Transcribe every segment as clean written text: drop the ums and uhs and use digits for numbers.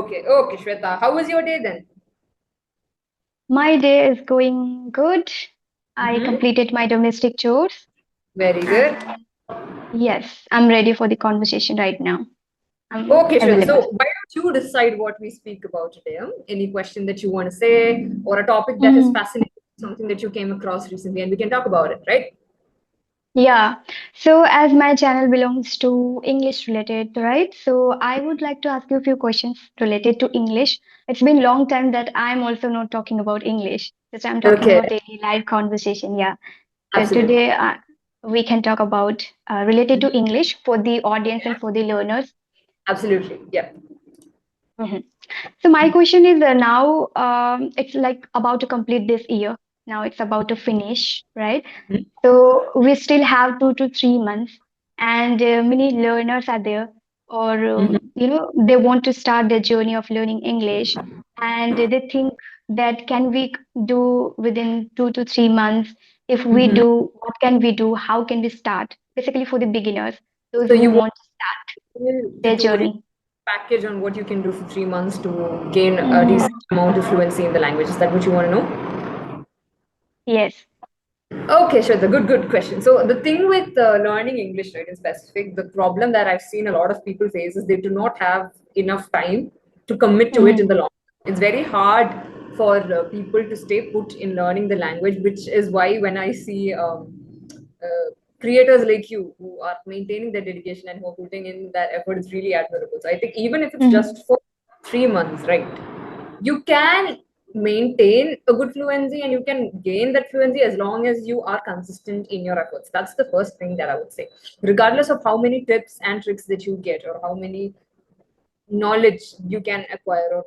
Okay, Shweta. How was your day then? My day is going good. I Mm-hmm. completed my domestic chores Very and good. yes, I'm ready for the conversation right now. I'm Okay, Shweta. So available. why don't you decide what we speak about today? Any question that you want to say, or a topic that is Mm, fascinating, something that you came across recently, and we can talk about it, right? yeah. So as my channel belongs to English related, right? So I would like to ask you a few questions related to English. It's been long time that I'm also not talking about English. Just I'm talking Okay, about daily life conversation. Yeah. So absolutely. today we can talk about related to English for the audience and for the learners. Absolutely. Yeah. Mhm. So my question is now it's like about to complete this year. Now it's about to finish, right? So we still have 2 to 3 months, and many learners are there, or Mm-hmm. they want to start their journey of learning English, and they think that can we do within 2 to 3 months? If we Mm-hmm. do, what can we do? How can we start? Basically, for the beginners, those So who you want want to start to their do a journey. package on what you can do for 3 months to gain a Hmm. decent amount of fluency in the language. Is that what you want to know? Yes. Okay, sure. The good question. So the thing with learning English, right, in specific, the problem that I've seen a lot of people face is they do not have enough time to commit to it in Hmm. the long. It's very hard for people to stay put in learning the language, which is why when I see creators like you who are maintaining their dedication and who are putting in that effort, it's really admirable. So I think even if it's Hmm. just for 3 months, right, you can maintain a good fluency and you can gain that fluency as long as you are consistent in your efforts. That's the first thing that I would say. Regardless of how many tips and tricks that you get or how many knowledge you can acquire or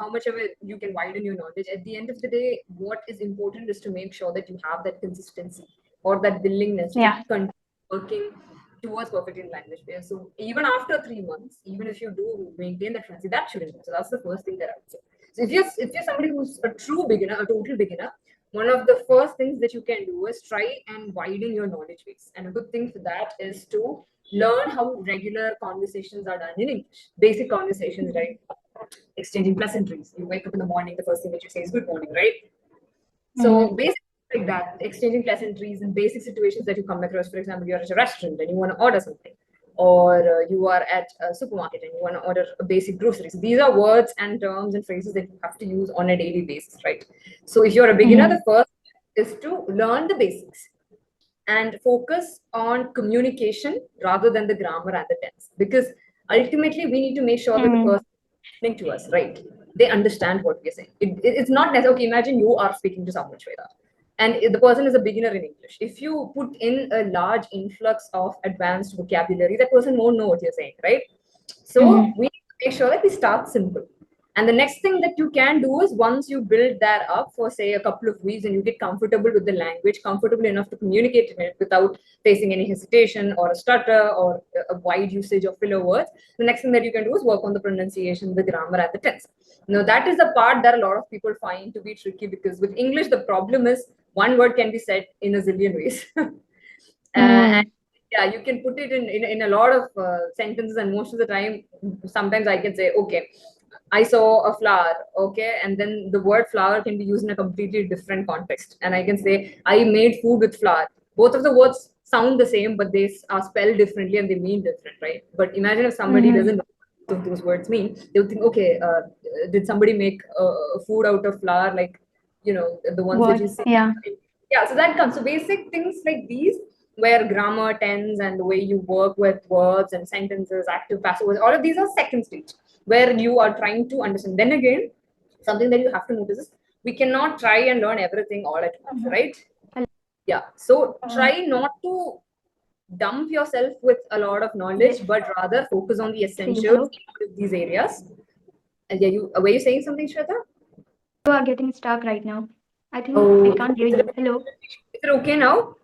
how much of it you can widen your knowledge, at the end of the day what is important is to make sure that you have that consistency or that willingness to Yeah. continue working towards perfect in language. Yeah, so even after 3 months, even if you do maintain that fluency, that shouldn't. So that's the first thing that I would say. So if you're somebody who's a true beginner, a total beginner, one of the first things that you can do is try and widen your knowledge base. And a good thing for that is to learn how regular conversations are done in English. Basic conversations, right? Exchanging pleasantries. You wake up in the morning, the first thing that you say is good morning, right? So Hmm. basic like that, exchanging pleasantries in basic situations that you come across. For example, you're at a restaurant and you want to order something, or you are at a supermarket and you want to order a basic groceries. These are words and terms and phrases that you have to use on a daily basis, right? So if you're a beginner, Hmm. the first is to learn the basics and focus on communication rather than the grammar and the tense, because ultimately we need to make sure that the Hmm. person listening to us, right, they understand what we're saying. It's not necessary. Okay, imagine you are speaking to someone, Shweta, and if the person is a beginner in English. If you put in a large influx of advanced vocabulary, that person won't know what you're saying, right? So Hmm. we need to make sure that we start simple. And the next thing that you can do is, once you build that up for say a couple of weeks and you get comfortable with the language, comfortable enough to communicate in it without facing any hesitation or a stutter or a wide usage of filler words, the next thing that you can do is work on the pronunciation, the grammar, and the tense. Now that is the part that a lot of people find to be tricky, because with English the problem is one word can be said in a zillion ways. And Hmm. yeah, you can put it in a lot of sentences, and most of the time sometimes I can say, okay, I saw a flower, okay, and then the word flower can be used in a completely different context, and I can say I made food with flour. Both of the words sound the same, but they are spelled differently and they mean different, right? But imagine if somebody Hmm. doesn't know what those words mean, they would think, okay, did somebody make food out of flour, like the ones that What? you see? Yeah. Yeah, so that comes. So basic things like these, where grammar, tense, and the way you work with verbs and sentences, active, passive voice, all of these are second stage, where you are trying to understand. Then again, something that you have to notice is we cannot try and learn everything all at once, Mhm. right? Yeah. So Uh, try not to dump yourself with a lot of yes. knowledge, but rather focus on the Hello, essentials hello. in these areas. And yeah, you were you saying something, Shweta? You are getting stuck right now. I think I Oh, can't hear you. Hello. is it okay now?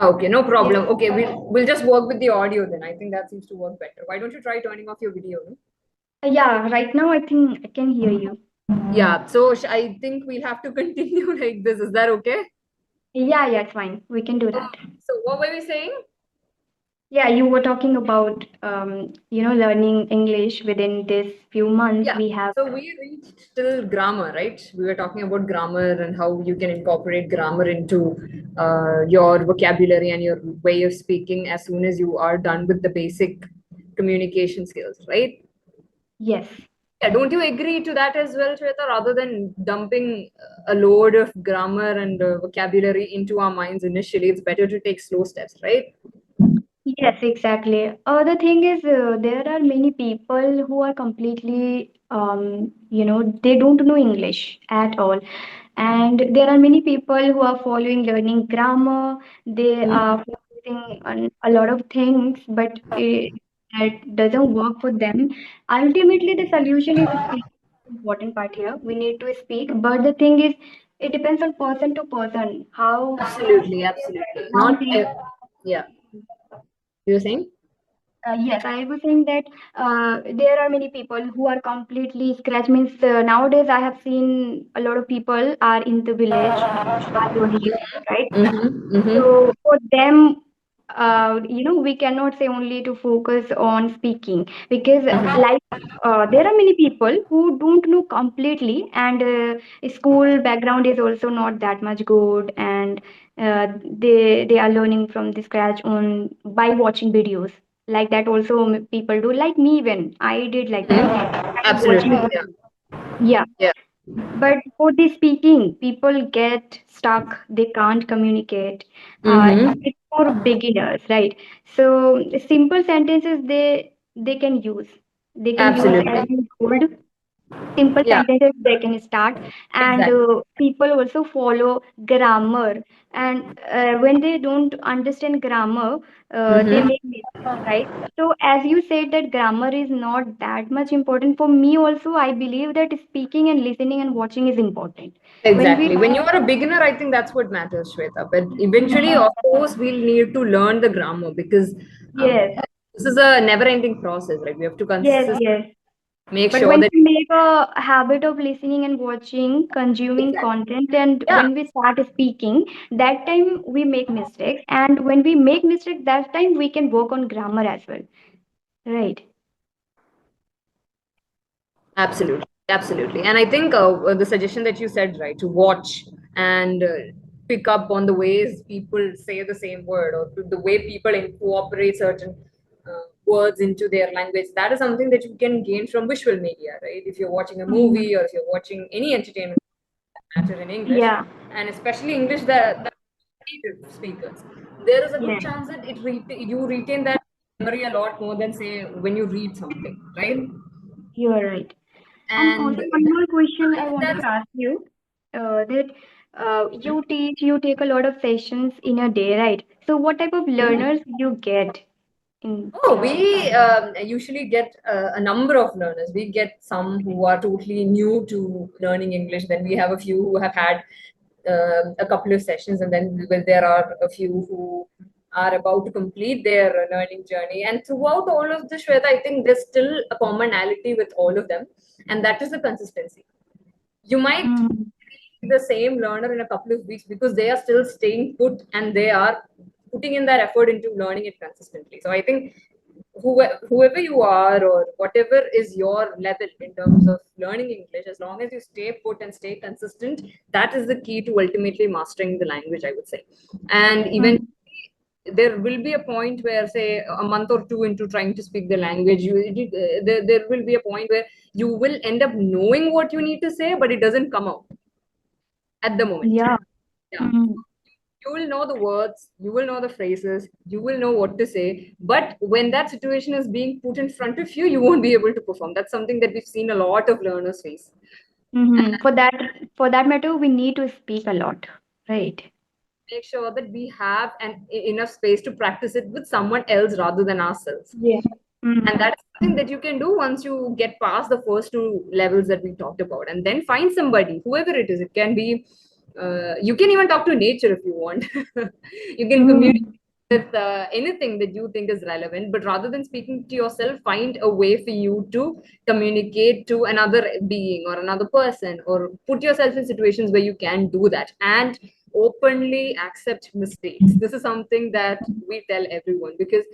Okay, no Yes. problem. Okay, we'll just work with the audio then. I think that seems to work better. Why don't you try turning off your video? No? Yeah, right now I think I can hear you. Yeah, so I think we'll have to continue like this. Is that okay? Yeah, yeah, it's fine. We can do Okay, that. so what were we saying? Yeah, you were talking about learning English within this few months Yeah. we have. So we reached till grammar, right? We were talking about grammar and how you can incorporate grammar into your vocabulary and your way of speaking as soon as you are done with the basic communication skills, right? Yes. Yeah, don't you agree to that as well, Shweta? Rather than dumping a load of grammar and vocabulary into our minds initially, it's better to take slow steps, right? Yes, exactly. The thing is, there are many people who are completely, they don't know English at all. And there are many people who are following learning grammar. They are focusing on a lot of things, but that doesn't work for them. Ultimately, the solution is speaking. Important part here. We need to speak, but the thing is, it depends on person to person Absolutely, absolutely. how Not, they. yeah. You were saying? Yes, I was saying that there are many people who are completely scratch means nowadays I have seen a lot of people are in the village are learning, right? Mm-hmm, mm-hmm, So for them, we cannot say only to focus on speaking because there are many people who don't know completely, and school background is also not that much good, and they are learning from the scratch on by watching videos like that. Also, people do like me when I did like that. I was watching absolutely. Yeah. videos. Yeah, Yeah. but for the speaking, people get stuck. They can't communicate. Mm-hmm. It's for beginners, right? So simple sentences they can use. They can use as Absolutely. you told. Simple Yeah. sentences they can start, and Exactly. people also follow grammar. And when they don't understand grammar, they Mm-hmm. make mistakes, right? So as you said that grammar is not that much important for me also, I believe that speaking and listening and watching is important. When we Exactly. When you are a beginner, I think that's what matters, Shweta. But eventually, Mhm. of course, we'll need to learn the grammar because um, Yes, this is a never-ending process, right? We have to yes, consistently yes. make But sure when that. we make a habit of listening and watching, consuming Exactly. content, and Yeah. when we start speaking, that time we make mistakes. And when we make mistakes, that time we can work on grammar as well. Right. Absolutely, absolutely. And I think the suggestion that you said, right, to watch and pick up on the ways people say the same word or the way people incorporate certain words into their language, that is something that you can gain from visual media, right? If you're watching a Mhm. movie or if you're watching any entertainment matter in English, Yeah. and especially English that native speakers, there is a good Yeah. chance that you retain that memory a lot more than say when you read something, right? You are right. And And also one more question I I think wanted that's to ask you, that you take a lot of sessions in a day, right? So what type of learners you get in? oh, we usually get a number of learners. We get some who are totally new to learning English. Then we have a few who have had a couple of sessions, and then there are a few who are about to complete their learning journey. And throughout all of this, Shweta, I think there's still a commonality with all of them, and that is the consistency. You might Mm. be the same learner in a couple of weeks because they are still staying put and they are putting in that effort into learning it consistently. So I think whoever you are or whatever is your level in terms of learning English, as long as you stay put and stay consistent, that is the key to ultimately mastering the language, I would say. And even Mm. there will be a point where, say, a month or two into trying to speak the language, there will be a point where you will end up knowing what you need to say, but it doesn't come out at the moment. Yeah. Yeah. Mm. You will know the words, you will know the phrases, you will know what to say, but when that situation is being put in front of you, you won't be able to perform. That's something that we've seen a lot of learners face. Mm-hmm. For that matter, we need to speak a lot, right? Make sure that we have enough space to practice it with someone else rather than ourselves. Yeah. And Mm-hmm. that is something that you can do once you get past the first two levels that we talked about, and then find somebody, whoever it is. It can be, you can even talk to nature if you want. You can communicate Mm-hmm. with anything that you think is relevant, but rather than speaking to yourself, find a way for you to communicate to another being or another person, or put yourself in situations where you can do that and openly accept mistakes. This is something that we tell everyone because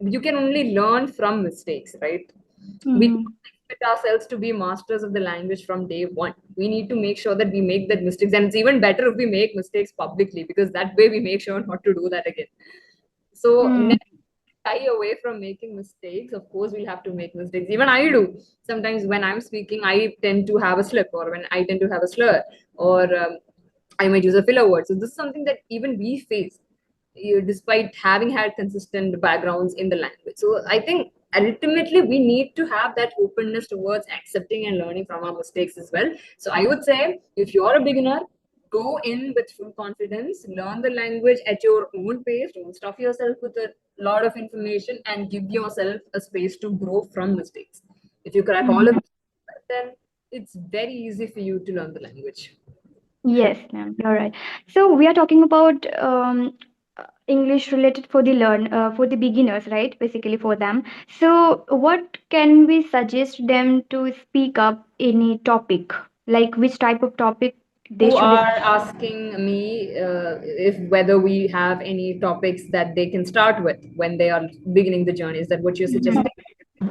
you can only learn from mistakes, right? We Mm-hmm. don't expect ourselves to be masters of the language from day one. We need to make sure that we make that mistakes, and it's even better if we make mistakes publicly, because that way we make sure not to do that again. So Mm-hmm. never shy away from making mistakes. Of course, we'll have to make mistakes. Even I do. Sometimes when I'm speaking, I tend to have a slip, or when I tend to have a slur, or I might use a filler word. So this is something that even we face, despite having had consistent backgrounds in the language. So I think ultimately we need to have that openness towards accepting and learning from our mistakes as well. So I would say, if you're a beginner, go in with full confidence, learn the language at your own pace, don't stuff yourself with a lot of information, and give yourself a space to grow from mistakes. If you crack all of Mm-hmm. it, then it's very easy for you to learn the language. Yes, ma'am, you're right. So we are talking about English related for the for the beginners, right? Basically for them. So what can we suggest them to speak up any topic? Like which type of topic they You should are speak? asking me if whether we have any topics that they can start with when they are beginning the journey. Is that what you're Mhm. suggesting?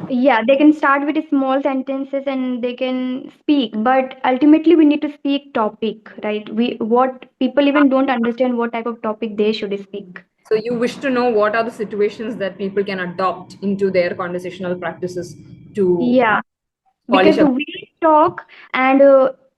Yeah, they can start with small sentences and they can speak, but ultimately we need to speak topic, right? We what people even don't understand what type of topic they should speak. So you wish to know what are the situations that people can adopt into their conversational practices to Yeah, polish because up. we talk and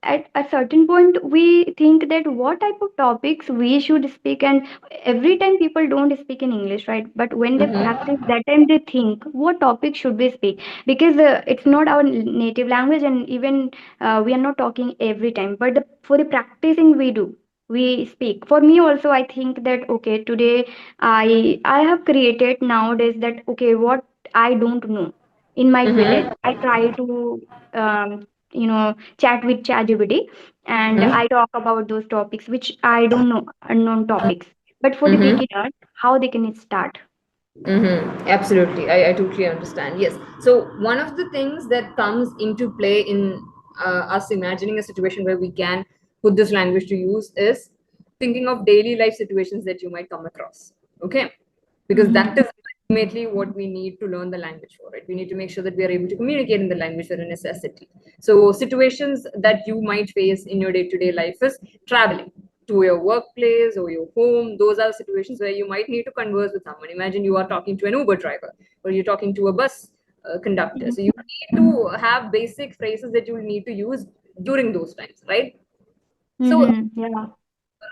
at a certain point we think that what type of topics we should speak, and every time people don't speak in English, right? But when they Mhm. practice, that time they think what topic should we speak, because it's not our native language, and even we are not talking every time, but for the practicing we do, we speak. For me also, I think that okay, today I have created nowadays that okay, what I don't know in my village, Mhm. I try to chat with ChatGPT, and Mhm. I talk about those topics which I don't know, unknown topics. But for the Mhm. beginners, how they can start? Mm-hmm. Absolutely. I totally understand. Yes. So, one of the things that comes into play in us imagining a situation where we can put this language to use is thinking of daily life situations that you might come across. Okay. Because that Mm-hmm. is ultimately what we need to learn the language for, right? We need to make sure that we are able to communicate in the language for a necessity. So, situations that you might face in your day to day life is traveling to your workplace or your home. Those are situations where you might need to converse with someone. Imagine you are talking to an Uber driver, or you're talking to a bus conductor. So you need to have basic phrases that you will need to use during those times, right? So Mm-hmm. Yeah.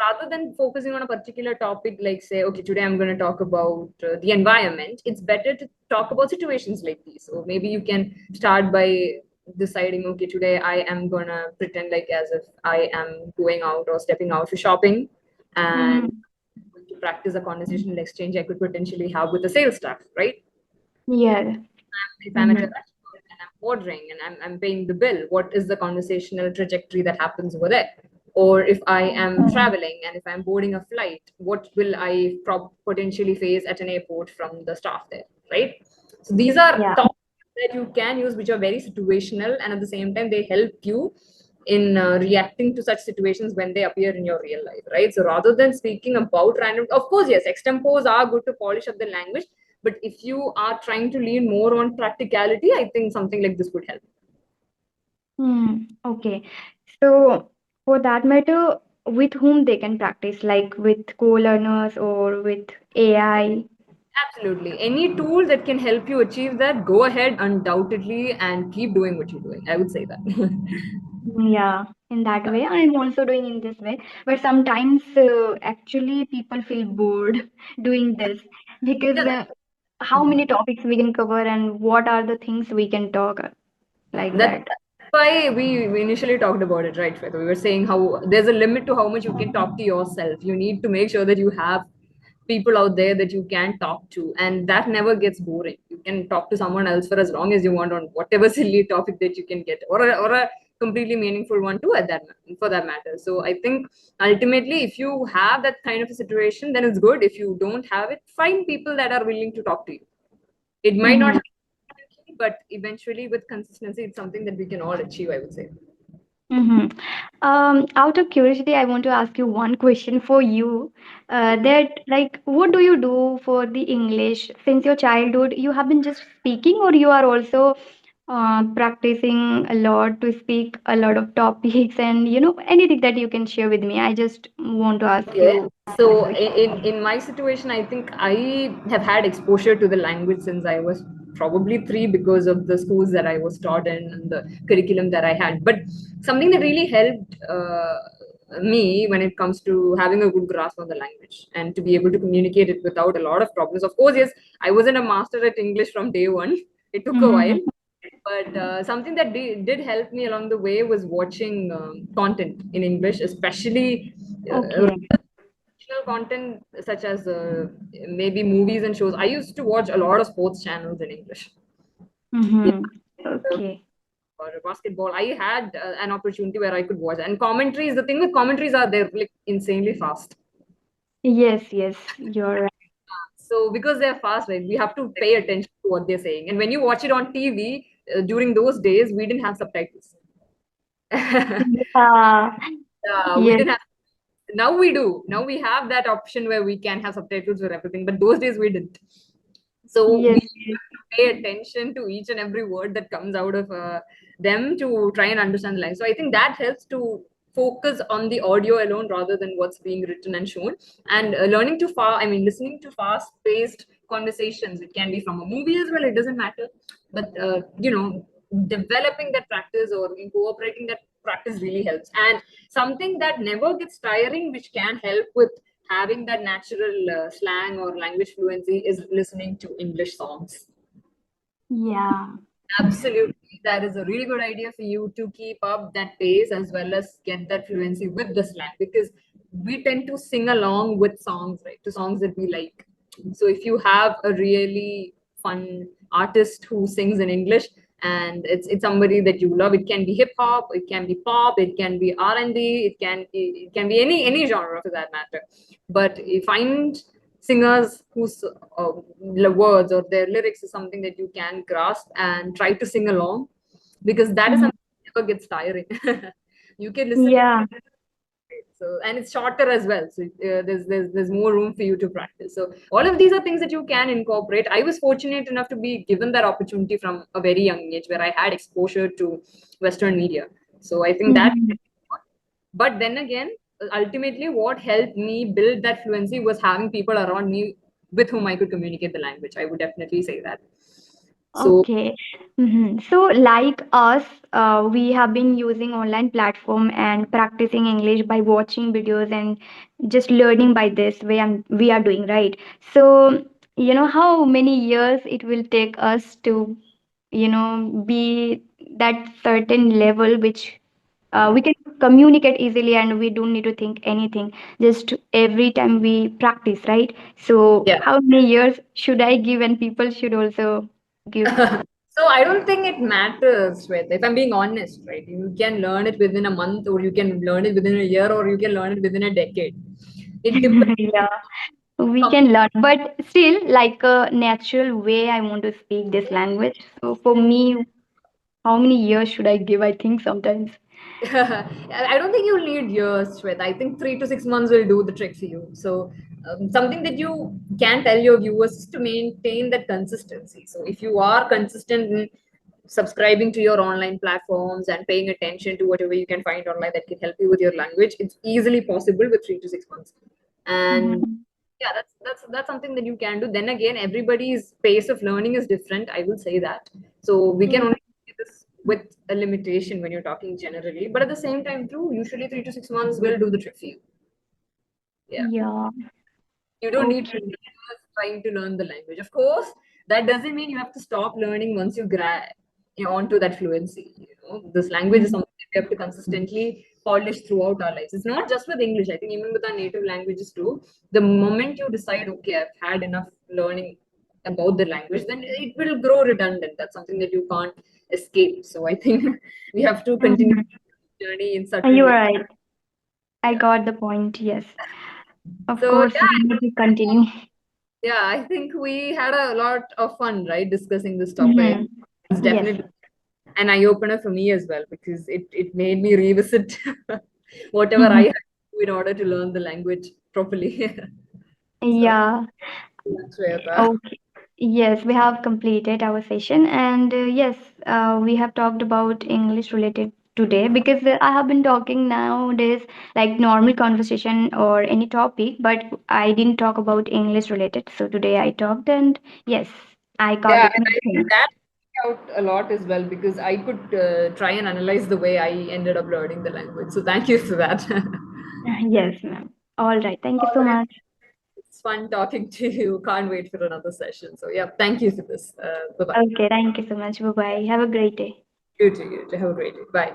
rather than focusing on a particular topic, like say, okay, today I'm going to talk about the environment, it's better to talk about situations like these. So maybe you can start by deciding, okay, today I am going to pretend like as if I am going out or stepping out for shopping, and Mm-hmm. to practice a conversational exchange I could potentially have with the sales staff, right? Yeah. If I'm at a Mm-hmm. restaurant and I'm ordering and I'm paying the bill, what is the conversational trajectory that happens over there? Or if I am traveling and if I'm boarding a flight, what will I potentially face at an airport from the staff there, right? So these are Yeah. topics that you can use, which are very situational, and at the same time, they help you in reacting to such situations when they appear in your real life, right? So rather than speaking about random, of course, yes, extempores are good to polish up the language, but if you are trying to lean more on practicality, I think something like this would help. Hmm. Okay. So for that matter, with whom they can practice, like with co-learners or with AI? Absolutely. Any tool that can help you achieve that, go ahead undoubtedly and keep doing what you're doing. I would say that. Yeah, in that way. I'm also doing in this way. But sometimes actually people feel bored doing this, because Yeah, how many topics we can cover and what are the things we can talk like that's that. why we initially talked about it, right, Shweta? We were saying how there's a limit to how much you can talk to yourself. You need to make sure that you have people out there that you can talk to, and that never gets boring. You can talk to someone else for as long as you want on whatever silly topic that you can get, or a completely meaningful one too, at that for that matter. So I think ultimately, if you have that kind of a situation, then it's good. If you don't have it, find people that are willing to talk to you. It might not Mm-hmm. happen, but eventually with consistency, it's something that we can all achieve, I would say. Mm-hmm. Out of curiosity, I want to ask you one question for you. That like, what do you do for the English since your childhood? You have been just speaking, or you are also practicing a lot to speak a lot of topics, and anything that you can share with me. I just want to ask Okay. you one So question. in my situation, I think I have had exposure to the language since I was probably three because of the schools that I was taught in and the curriculum that I had. But something that really helped me when it comes to having a good grasp on the language and to be able to communicate it without a lot of problems. Of course, yes, I wasn't a master at English from day one. It took a while, Mm-hmm. but something that did help me along the way was watching content in English, especially Okay. fictional content such as maybe movies and shows. I used to watch a lot of sports channels in English. Yeah, Mm-hmm. uh, Okay. or basketball. I had an opportunity where I could watch. And commentaries, the thing with commentaries are they're like insanely fast. Yes, yes, you're right. So because they're fast, right, we have to pay attention to what they're saying. And when you watch it on TV, during those days, we didn't have subtitles. Yeah. We Yes, didn't have. Now we do. Now we have that option where we can have subtitles for everything. But those days we didn't. So we yes, yes. have to pay attention to each and every word that comes out of them to try and understand the language. So I think that helps to focus on the audio alone rather than what's being written and shown. And learning to listening to fast-paced conversations. It can be from a movie as well. It doesn't matter. But developing that practice or incorporating that practice really helps. And something that never gets tiring, which can help with having that natural slang or language fluency, is listening to English songs. Yeah. Absolutely. That is a really good idea for you to keep up that pace as well as get that fluency with the slang because we tend to sing along with songs, right? To songs that we like. So if you have a really fun artist who sings in English and it's somebody that you love, it can be hip hop, it can be pop, it can be R&B, it can be any genre for that matter. But you find singers whose words or their lyrics is something that you can grasp and try to sing along because that is Mhm. something that never gets tiring. You can listen to Yeah. it. So and it's shorter as well, so there's more room for you to practice. So all of these are things that you can incorporate. I was fortunate enough to be given that opportunity from a very young age where I had exposure to Western media. So I think that, Mhm. but then again, ultimately what helped me build that fluency was having people around me with whom I could communicate the language. I would definitely say that. So Okay. So, like us, we have been using online platform and practicing English by watching videos and just learning by this way we are doing, right? So, how many years it will take us to, be that certain level which we can communicate easily and we don't need to think anything just every time we practice, right? So, yeah. how many years should I give and people should also give? So I don't think it matters, Sweta. If I'm being honest, right? You can learn it within a month, or you can learn it within a year, or you can learn it within a decade. It depends. Yeah, we can learn, but still, like a natural way, I want to speak this language. So for me, how many years should I give? I think sometimes. I don't think you'll need years, Shweta. I think 3 to 6 months will do the trick for you. So, something that you can tell your viewers is to maintain that consistency. So, if you are consistent in subscribing to your online platforms and paying attention to whatever you can find online that can help you with your language, it's easily possible with 3 to 6 months. And Mhm. yeah, that's something that you can do. Then again, everybody's pace of learning is different. I will say that. So we can Yeah. only do this with a limitation when you're talking generally. But at the same time, too, usually 3 to 6 months will do the trick for you. Yeah. Yeah. You don't need to Okay. be trying to learn the language. Of course, that doesn't mean you have to stop learning once onto that fluency. This language is Mhm. something that we have to consistently polish throughout our lives. It's not just with English. I think even with our native languages too. The moment you decide, okay, I've had enough learning about the language, then it will grow redundant. That's something that you can't escape. So I think we have to continue Mhm. the journey in certain You are ways. right. I Yeah. got the point. Yes. Of So course, yeah, we need to continue. yeah, I think we had a lot of fun, right, discussing this topic. Mhm. It's Yes. definitely. an eye opener for me as well, because it made me revisit whatever I Mhm. had to do in order to learn the language properly. So, Yeah. Sweta. Okay. Yes, we have completed our session, and yes, we have talked about English related today because I have been talking nowadays like normal conversation or any topic, but I didn't talk about English related. So today I talked, and yes, I got Yeah, it and many I think things. that helped out a lot as well, because I could try and analyze the way I ended up learning the language. So thank you for that. Yes, ma'am. All right. Thank you All so right. much. It's fun talking to you. Can't wait for another session. So yeah, thank you for this. Bye bye. Okay, thank you so much. Bye bye. Have a great day. You too. You too. Have a great day. Bye.